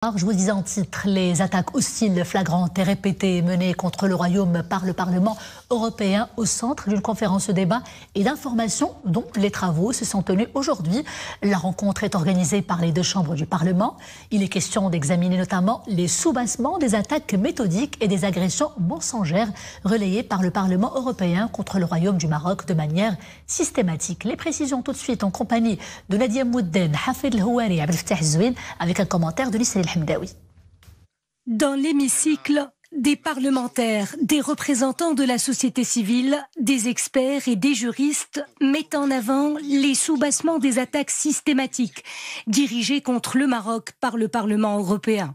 Alors, je vous disais en titre, les attaques hostiles, flagrantes et répétées menées contre le Royaume par le Parlement européen au centre d'une conférence de débat et d'information dont les travaux se sont tenus aujourd'hui. La rencontre est organisée par les deux chambres du Parlement. Il est question d'examiner notamment les soubassements des attaques méthodiques et des agressions mensongères relayées par le Parlement européen contre le Royaume du Maroc de manière systématique. Les précisions tout de suite en compagnie de Nadia Moudden, Hafid El-Houari et Abdel Fattah Zouine avec un commentaire de Lissel Hamdaoui. Dans l'hémicycle, des parlementaires, des représentants de la société civile, des experts et des juristes mettent en avant les soubassements des attaques systématiques dirigées contre le Maroc par le Parlement européen.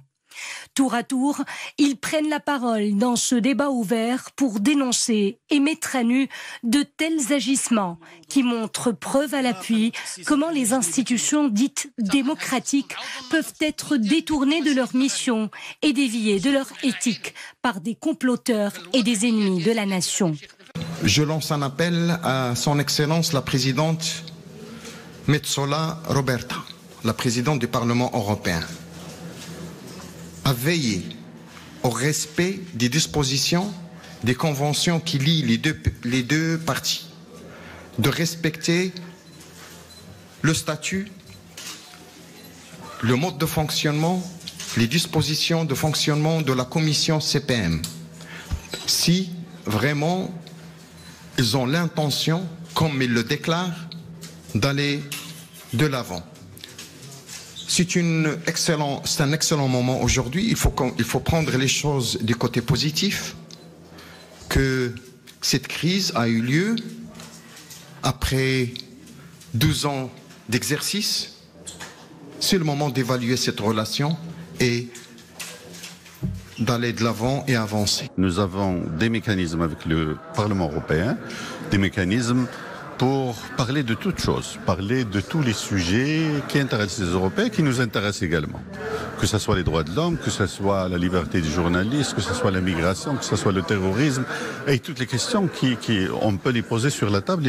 Tour à tour, ils prennent la parole dans ce débat ouvert pour dénoncer et mettre à nu de tels agissements qui montrent preuve à l'appui comment les institutions dites démocratiques peuvent être détournées de leur mission et déviées de leur éthique par des comploteurs et des ennemis de la nation. Je lance un appel à son Excellence la présidente Metsola Roberta, la présidente du Parlement européen, à veiller au respect des dispositions des conventions qui lient les deux parties, de respecter le statut, le mode de fonctionnement, les dispositions de fonctionnement de la commission CPM, si vraiment ils ont l'intention, comme ils le déclarent, d'aller de l'avant. C'est un excellent moment aujourd'hui. Il faut prendre les choses du côté positif, que cette crise a eu lieu après 12 ans d'exercice. C'est le moment d'évaluer cette relation et d'aller de l'avant et avancer. Nous avons des mécanismes avec le Parlement européen, des mécanismes pour parler de toutes choses, parler de tous les sujets qui intéressent les Européens, qui nous intéressent également. Que ce soit les droits de l'homme, que ce soit la liberté des journalistes, que ce soit la migration, que ce soit le terrorisme, et toutes les questions on peut les poser sur la table.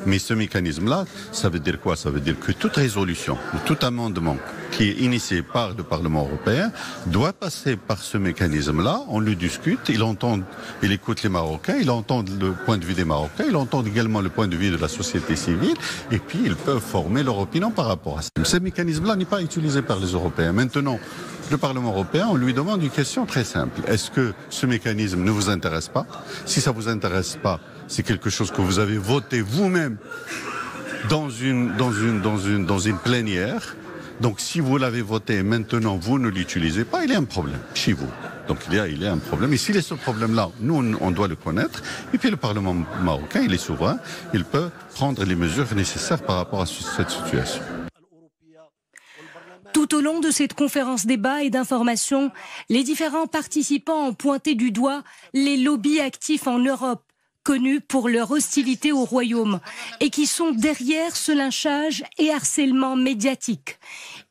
Mais ce mécanisme-là, ça veut dire quoi? Ça veut dire que toute résolution, tout amendement qui est initié par le Parlement européen doit passer par ce mécanisme-là. On le discute, il écoute les Marocains, il entend le point de vue des Marocains, il entend également le point de vue de la société civile, et puis ils peuvent former leur opinion par rapport à ça. Ce mécanisme-là n'est pas utilisé par les Européens. Maintenant, le Parlement européen, on lui demande une question très simple. Est-ce que ce mécanisme ne vous intéresse pas? Si ça ne vous intéresse pas, c'est quelque chose que vous avez voté vous-même dans une plénière. Donc si vous l'avez voté et maintenant vous ne l'utilisez pas, il y a un problème chez vous. Donc il y a un problème. Et s'il y a ce problème-là, nous, on doit le connaître. Et puis le Parlement marocain, il est souverain. Il peut prendre les mesures nécessaires par rapport à cette situation. Tout au long de cette conférence débat et d'information, les différents participants ont pointé du doigt les lobbies actifs en Europe, connus pour leur hostilité au Royaume et qui sont derrière ce lynchage et harcèlement médiatique.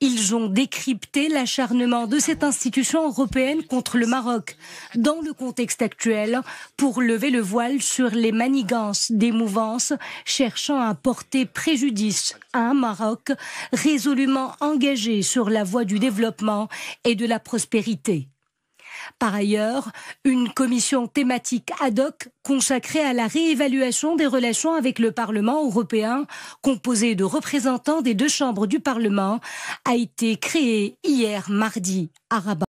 Ils ont décrypté l'acharnement de cette institution européenne contre le Maroc dans le contexte actuel pour lever le voile sur les manigances des mouvances cherchant à porter préjudice à un Maroc résolument engagé sur la voie du développement et de la prospérité. Par ailleurs, une commission thématique ad hoc consacrée à la réévaluation des relations avec le Parlement européen, composée de représentants des deux chambres du Parlement, a été créée hier mardi à Rabat.